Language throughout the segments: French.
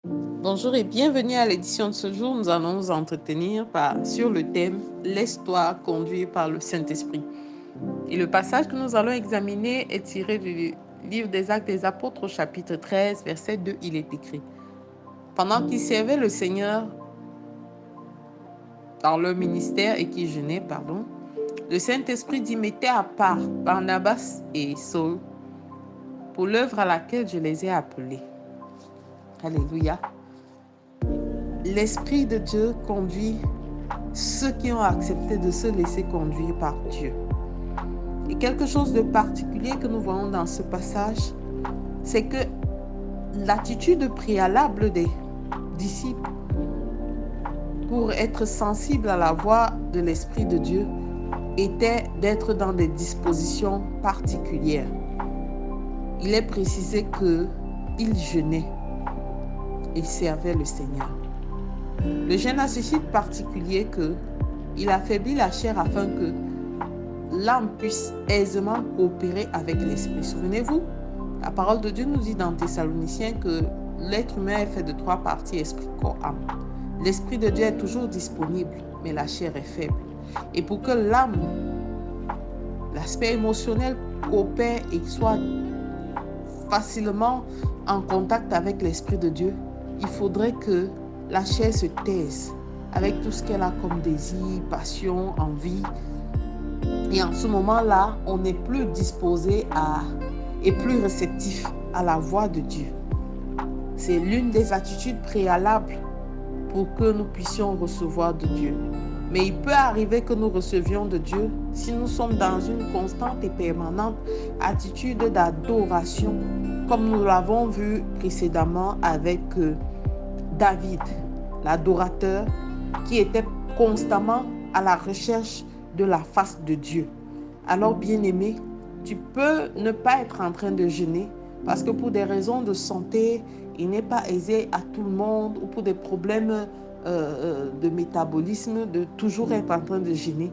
Bonjour et bienvenue à l'édition de ce jour. Nous allons nous entretenir sur le thème « Laisse-toi conduire par le Saint-Esprit ». Et le passage que nous allons examiner est tiré du livre des Actes des Apôtres au chapitre 13, verset 2. Il est écrit: Pendant qu'ils servaient le Seigneur dans leur ministère et qu'ils jeûnaient, le Saint-Esprit dit: mettez à part Barnabas et Saul pour l'œuvre à laquelle je les ai appelés. Alléluia. L'Esprit de Dieu conduit ceux qui ont accepté de se laisser conduire par Dieu. Et quelque chose de particulier que nous voyons dans ce passage, c'est que l'attitude préalable des disciples pour être sensibles à la voix de l'Esprit de Dieu était d'être dans des dispositions particulières. Il est précisé qu'ils jeûnaient et servaient le Seigneur. Le jeûne a ce titre particulier qu'il affaiblit la chair afin que l'âme puisse aisément coopérer avec l'esprit. Souvenez-vous, la parole de Dieu nous dit dans Thessaloniciens que l'être humain est fait de 3 parties: esprit, corps, âme. L'esprit de Dieu est toujours disponible, mais la chair est faible. Et pour que l'âme, l'aspect émotionnel, coopère et soit facilement en contact avec l'Esprit de Dieu, il faudrait que la chair se taise avec tout ce qu'elle a comme désir, passion, envie. Et en ce moment-là, on n'est plus disposé et plus réceptif à la voix de Dieu. C'est l'une des attitudes préalables pour que nous puissions recevoir de Dieu. Mais il peut arriver que nous recevions de Dieu si nous sommes dans une constante et permanente attitude d'adoration, comme nous l'avons vu précédemment avec David, l'adorateur qui était constamment à la recherche de la face de Dieu. Alors, bien-aimé, tu peux ne pas être en train de jeûner parce que pour des raisons de santé, il n'est pas aisé à tout le monde, ou pour des problèmes de métabolisme, de toujours être en train de jeûner.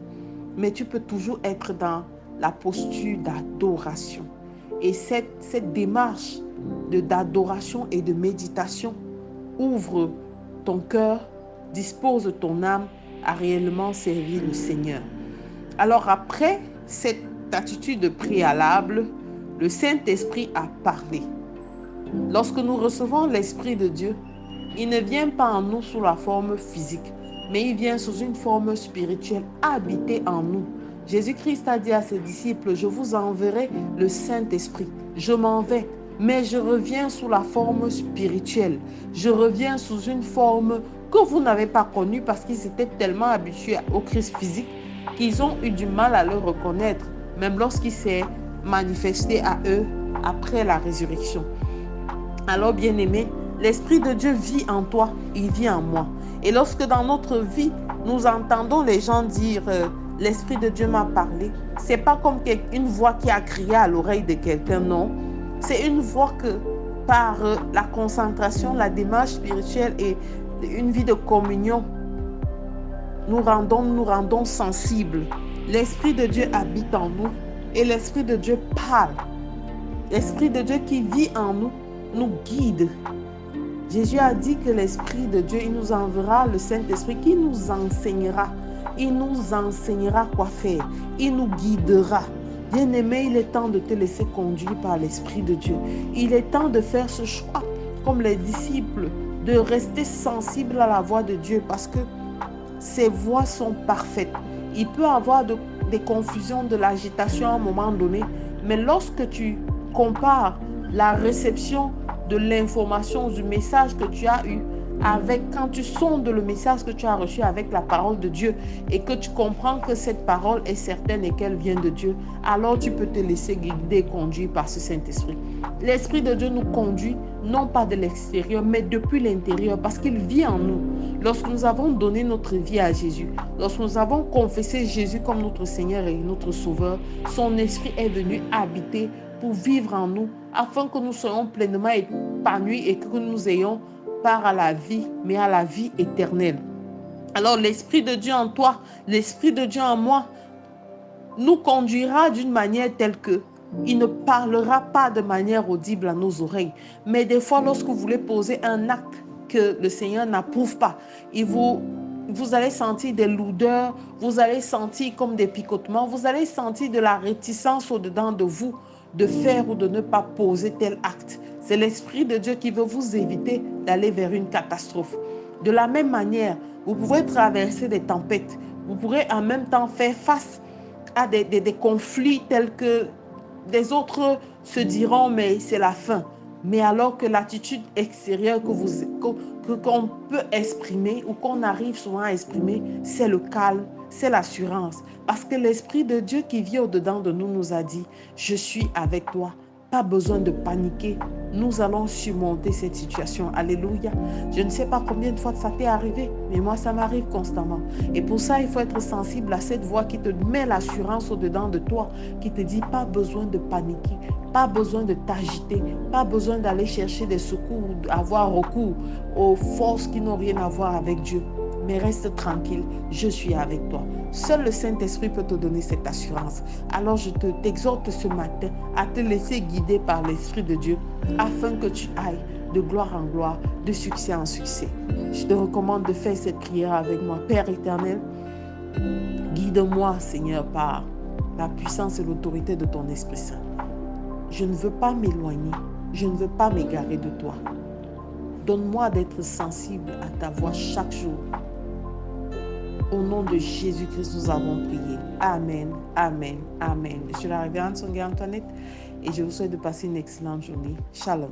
Mais tu peux toujours être dans la posture d'adoration. Et cette démarche d'adoration et de méditation ouvre ton cœur, dispose ton âme à réellement servir le Seigneur. Alors après cette attitude préalable, le Saint-Esprit a parlé. Lorsque nous recevons l'Esprit de Dieu, il ne vient pas en nous sous la forme physique, mais il vient sous une forme spirituelle, habiter en nous. Jésus-Christ a dit à ses disciples: je vous enverrai le Saint-Esprit. Je m'en vais, mais je reviens sous la forme spirituelle. Je reviens sous une forme que vous n'avez pas connue parce qu'ils étaient tellement habitués au Christ physique qu'ils ont eu du mal à le reconnaître, même lorsqu'il s'est manifesté à eux après la résurrection. Alors, bien-aimé, l'Esprit de Dieu vit en toi, il vit en moi. Et lorsque dans notre vie, nous entendons les gens dire l'Esprit de Dieu m'a parlé, c'est pas comme une voix qui a crié à l'oreille de quelqu'un, non. C'est une voix que par la concentration, la démarche spirituelle et une vie de communion, nous rendons sensibles. L'Esprit de Dieu habite en nous et l'Esprit de Dieu parle. L'Esprit de Dieu qui vit en nous guide. Jésus a dit que l'Esprit de Dieu, il nous enverra le Saint-Esprit qui nous enseignera. Il nous enseignera quoi faire. Il nous guidera. Bien-aimé, il est temps de te laisser conduire par l'Esprit de Dieu. Il est temps de faire ce choix, comme les disciples, de rester sensible à la voix de Dieu parce que ses voix sont parfaites. Il peut y avoir des confusions, de l'agitation à un moment donné, mais lorsque tu compares la réception de l'information, du message que tu as eu quand tu sondes le message que tu as reçu avec la parole de Dieu et que tu comprends que cette parole est certaine et qu'elle vient de Dieu, alors tu peux te laisser guider et conduire par ce Saint-Esprit. L'Esprit de Dieu nous conduit non pas de l'extérieur, mais depuis l'intérieur parce qu'il vit en nous. Lorsque nous avons donné notre vie à Jésus, lorsque nous avons confessé Jésus comme notre Seigneur et notre Sauveur, son Esprit est venu habiter pour vivre en nous, afin que nous soyons pleinement épanouis et que nous ayons part à la vie, mais à la vie éternelle. Alors l'Esprit de Dieu en toi, l'Esprit de Dieu en moi, nous conduira d'une manière telle que il ne parlera pas de manière audible à nos oreilles. Mais des fois, lorsque vous voulez poser un acte que le Seigneur n'approuve pas. Vous allez sentir des lourdeurs, vous allez sentir comme des picotements, vous allez sentir de la réticence au-dedans de vous de faire ou de ne pas poser tel acte. C'est l'Esprit de Dieu qui veut vous éviter d'aller vers une catastrophe. De la même manière, vous pouvez traverser des tempêtes, vous pourrez en même temps faire face à des conflits tels que des autres se diront mais c'est la fin. Mais alors que l'attitude extérieure qu'on peut exprimer ou qu'on arrive souvent à exprimer, c'est le calme, c'est l'assurance. Parce que l'Esprit de Dieu qui vit au-dedans de nous nous a dit, je suis avec toi. Pas besoin de paniquer. Nous allons surmonter cette situation. Alléluia. Je ne sais pas combien de fois ça t'est arrivé, mais moi, ça m'arrive constamment. Et pour ça, il faut être sensible à cette voix qui te met l'assurance au-dedans de toi, qui te dit pas besoin de paniquer, pas besoin de t'agiter, pas besoin d'aller chercher des secours, avoir recours aux forces qui n'ont rien à voir avec Dieu. Mais reste tranquille, je suis avec toi. Seul le Saint-Esprit peut te donner cette assurance. Alors je t'exhorte ce matin à te laisser guider par l'Esprit de Dieu afin que tu ailles de gloire en gloire, de succès en succès. Je te recommande de faire cette prière avec moi. Père éternel, guide-moi, Seigneur, par la puissance et l'autorité de ton Esprit Saint. Je ne veux pas m'éloigner, je ne veux pas m'égarer de toi. Donne-moi d'être sensible à ta voix chaque jour. Au nom de Jésus-Christ, nous avons prié. Amen, amen, amen. Je suis la révérende Songa Antoinette et je vous souhaite de passer une excellente journée. Shalom.